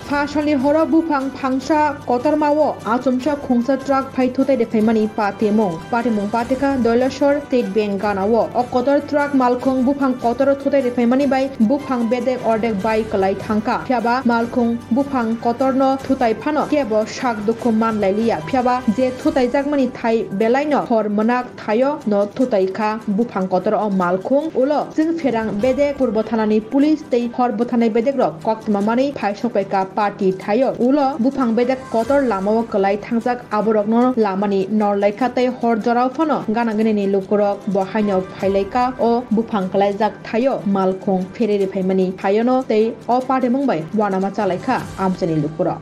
Partially horo bupang pangsa kotor mawo achomcha khongsa truck phai thotai de phaimani patimong pateka doilashor state bank ganawo o kotor truck malkhong bupang kotor thotai de phaimani bai bupang bedek ordek bai kalai thangka phiaba malkhong bupang kotorno thotai phano kebo shak dukhu manlailia phiaba je thotai jakmani thai belaino hor manak thayo no thotai kha bupang kotor o malkhong ulo jing ferang bedek purbo thanani police tei hor bothanai bedek rok koktmamani phai sokpaika party thayo ulo bupang bedek kotor lamao kalai thangjak aborokno lamani norlaika tei hor jorao phano ganagani ni lukurok bohaino phailaika o bupang kalai jak thayo malkhong ferere phaimani thayono tei o party mongbai wanama chalaika amchani lukurok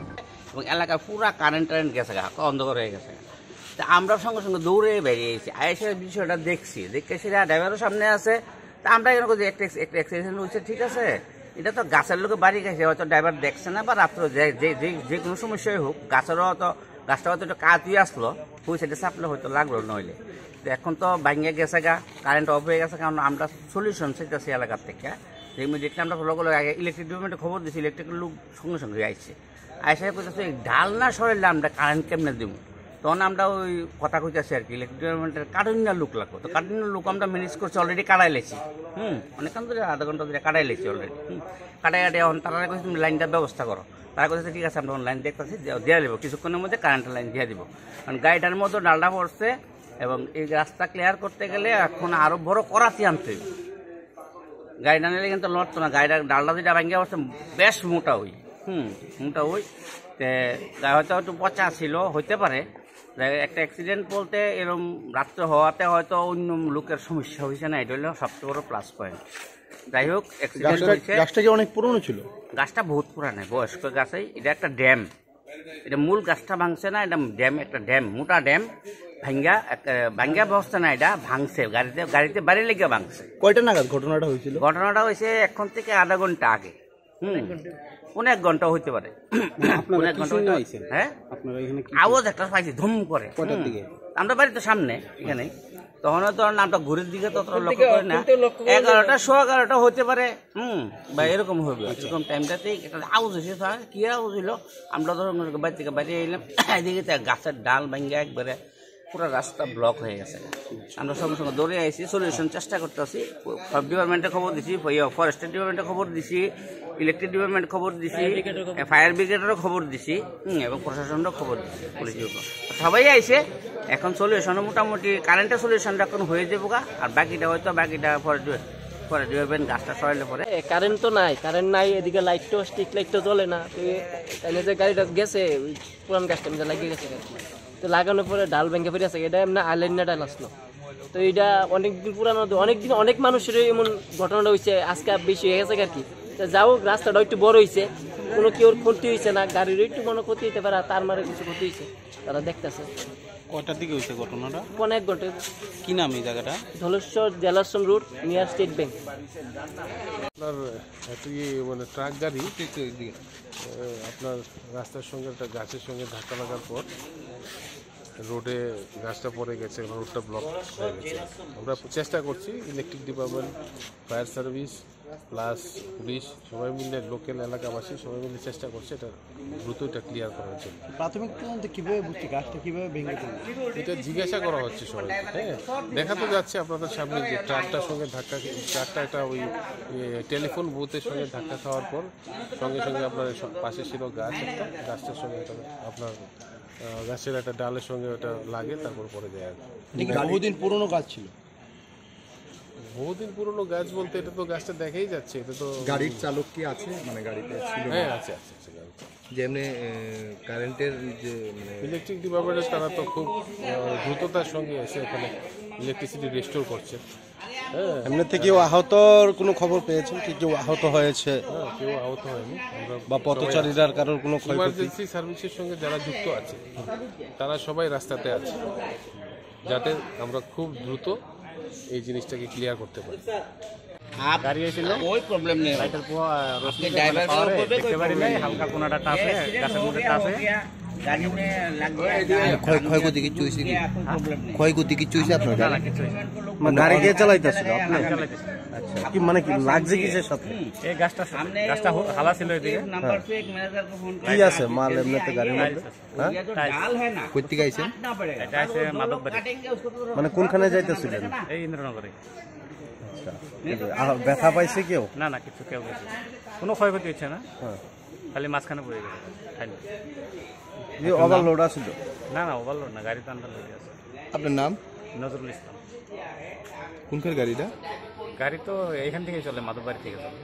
এবং এলাকা পুরা current গেছে অন্ধকার হয়ে গেছে তা আমরা সঙ্গে সঙ্গে দৌড়ে বেরিয়েছি আইসে বিষয়টা দেখছি দেখে সেটা ড্রাইভারের সামনে আছে তা আমরা এরকম একটা অ্যাক্সিডেন্ট হয়েছে ঠিক আছে এটা তো গাছের লোকে বাড়ি গেছে হয়তো ড্রাইভার দেখছে না বা রাত্র যে কোনো সমস্যাই হোক গাছেরও তো গাছটা হয়তো একটু কাতুই আসলো ওই সাইডে চাপলে হয়তো লাগলো নইলে তো এখন তো ভাঙিয়ে গেছে গা কারেন্ট অফ হয়ে গেছে কারণ আমরা সলিউশন চাইতেছি এলাকার থেকে যে ইমিডিয়েটলি আমরা ফলো করলে আগে ইলেকট্রিক ডিপার্টমেন্টে খবর দিয়েছি ইলেকট্রিক লোক সঙ্গে সঙ্গে আইছে আইসে বলতেছে ঢাল না সরাইলে আমরা কারেন্ট কেমনে দেবো তখন আমরা ওই কথা কইতেছি আর কি ইলেকট্রিক ডিপার্টমেন্টের কারেন্টনা লোক লাগতো তো কারেন্টনা লোক আমরা ম্যানেজ করছি অলরেডি কাটাই লেছি অনেকক্ষণ ধরে আধা ঘন্টা ধরে কাটাই লেছি অলরেডি কাটাই এখন তারা কইছে তুমি লাইনটা ব্যবস্থা করো তারা কইছে ঠিক আছে আমরা লাইন দেখতেছি দিয়ে দেবো কিছুক্ষণের মধ্যে কারেন্টের লাইন দিয়ে দিব কারণ গাড়িটার মধ্যে ডালটা পড়ছে এবং এই রাস্তা ক্লিয়ার করতে গেলে এখন আরো বড় করাতি আনতে হবে গাড়িটা নিলে কিন্তু লড়তো না গাড়িটা ডালটা যেটা ভাঙ্গা পড়ছে বেশ মোটা হই মোটা হই হয়তো একটু পচা ছিল হইতে পারে একটা অ্যাক্সিডেন্ট বলতে এরকম রাত্রে হওয়াতে হয়তো অন্য লোকের সমস্যা হয়েছে না এটা হলো সবচেয়ে বড় প্লাস পয়েন্ট যাই হোক অ্যাক্সিডেন্ট হয়েছে গাছটা কি অনেক পুরনো ছিল গাছটা বহুত পুরানো বয়স্ক গাছই এটা একটা ড্যাম এটা মূল গাছটা ভাঙছে না এটা ড্যাম একটা ড্যাম মোটা ড্যাম ভাঙ্গা ব্যবস্থা না এটা ভাঙছে গাড়িতে বাড়ি লেগে ভাঙছে কয়টা নাগাদ ঘটনাটা হয়েছিল ঘটনাটা হয়েছে এখন থেকে আধা ঘন্টা আগে অনেক ঘন্টা হইতে পারে হ্যাঁ আওয়াজ একটা পাইছি ধুম করে আমরা বাড়ি তো সামনে এখানে তখন ধরেন আমরা ঘুরের দিকে তত লক্ষ্য করি না 11টা 11:15 হতে পারে বা এরকম হবে এরকম টাইমটাতেই একটা আওয়াজ হয়েছে কি আওয়াজ হইলো আমরা ধরুন বাড়ি থেকে বাইরে এলাম এদিকে গাছের ডাল ভাঙ্গা একবারে পুরো রাস্তা ব্লক হয়ে গেছে আমরা সঙ্গে সঙ্গে দৌড়ে আইছি সলিউশন চেষ্টা করতেছি সব ডিপার্টমেন্টে খবর দিছি ফরেস্টের ডিপার্টমেন্টে খবর দিছি ইলেকট্রিক ডিপার্টমেন্ট খবর দিছি ফায়ার ব্রিগেডেরও খবর দিছি এবং প্রশাসনেরও খবর দিছি পুলিশের সবাই আইছে এখন সলিউশন মোটামুটি কারেন্টের সলিউশনটা এখন হয়ে যাবো আর বাকিটা হয়তো পরে ডিপার্টমেন্ট গাছটা সরাইলে পরে কারেন্ট তো নাই কারেন্ট নাই এদিকে লাইটও স্ট্রিট লাইটও জ্বলে না তাহলে যে গাড়িটা গেছে পুরান গাছটা লাগিয়ে গেছে তো লাগানোর পরে ডাল ভেঙে ফিরে আছে এটা এমনি আইল্যান্ড ডাল আসলো তো এটা অনেকদিন পুরানো অনেকদিন অনেক মানুষের এমন ঘটনাটা হয়েছে আজকে বেশি হয়ে গেছে আর কি যাও রাস্তাটা একটু বড় হয়েছে কোনো কেউ ক্ষতি হয়েছে না গাড়ির একটু মনে ক্ষতি হইতে পারে তার মারে কিছু ক্ষতি হয়েছে তারা দেখতেছে কয়টার দিকে হয়েছে ঘটনাটা 1 ঘন্টা কি নাম এই জায়গাটা ধলেশ্বর জেলাশ্রম রোড নিয়ার স্টেট ব্যাংক আপনার মানে ট্রাক গাড়ি আপনার রাস্তার সঙ্গে একটা গাছের সঙ্গে ধাক্কা লাগার পর রোডে গাছটা পড়ে গেছে রোডটা ব্লক হয়ে গেছে আমরা চেষ্টা করছি electric department fire service plus police সবাই মিলে লোকাল এলাকাবাসী সবাই মিলে চেষ্টা করছে এটা দ্রুত এটা ক্লিয়ার করার জন্য প্রাথমিক তদন্তে কিভাবে বুঝছে গাছটা কিভাবে ভেঙে পড়ল এটা জিজ্ঞাসা করা হচ্ছে সবাইকে হ্যাঁ দেখা তো যাচ্ছে আপনাদের সামনে যে ট্রাকটার সঙ্গে ট্রাকটা একটা ওই টেলিফোন বুথের সঙ্গে ধাক্কা খাওয়ার পর সঙ্গে সঙ্গে আপনার পাশে ছিল গাছ একটা গাছটার সঙ্গে একটা আপনার গাছের একটা ডালের সঙ্গে ওটা লাগে তারপর পরে যায় আর বহুদিন পুরনো গাছ ছিল বহুদিন পুরনো গাছ বলতে এটা তো গাছটা দেখাই যাচ্ছে এটা তো গাড়ির চালক কি আছে মানে গাড়িতে ছিল হ্যাঁ আছে যেমনি কারেন্টের যে ইলেকট্রিক ডিপার্টমেন্টের তারা তো খুব দ্রুততার সঙ্গে এসে এখানে ইলেকট্রিসিটি রেস্টোর করছে হ্যাঁ এমনি থেকে আহতর কোনো খবর পেয়েছেন কি কেউ আহত হয়েছে কেউ আহত হয়নি আমরা বা পথচারীরার কারোর কোনো ক্ষয়ক্ষতি ইমার্জেন্সি সার্ভিসের সঙ্গে যারা যুক্ত আছে তারা সবাই রাস্তাতে আছে যাতে আমরা খুব দ্রুত এই জিনিসটাকে ক্লিয়ার করতে পারি গাড়ি ছিল ওই প্রবলেম নেই লাইটের ড্রাইভার দেখতে পারি নাই হালকা কোনাটা টাচে গাছের মধ্যে টাচে গাড়ি নিয়ে লাগবে ক্ষয়ক্ষতি কিছু হয়েছে কি? ক্ষয়ক্ষতি কিছু হয়েছে আপনার গাড়ি? মানে গাড়ি কে চালাইতেছিল আপনি? আচ্ছা, কি মানে কি লাগছে কিসের সাথে? এই গাছটা হালা ছিল এদিকে। নাম্বার पे एक मैनेजर को फोन কি আছে মাল এমনিতে গাড়ির মধ্যে? হ্যাঁ, ये जो डाल है ना কই থেকে আইছেন? काटना पड़ेगा এটা আছে মাদকবাড়ি, काटेंगे उसको तो মানে কোনখানে যাইতেছিলেন? এই ইন্দ্রনগরে। আচ্ছা, ব্যথা পাইছে কেউ? না না, কিছু কেউ গেছে, কোনো ক্ষয়ক্ষতি হচ্ছে না, হ্যাঁ, খালি মাঝখানে পড়ে গেছে খালি। যে ওভারলোড আছিল? না না, ওভারলোড না, গাড়ি তো আন্ডারলোড আছে। আপনার নাম? নজরুল ইসলাম। কোনখানে গাড়িটা? গাড়ি তো এইখান থেকেই চলে, মাদকবাড়ি থেকে চলে।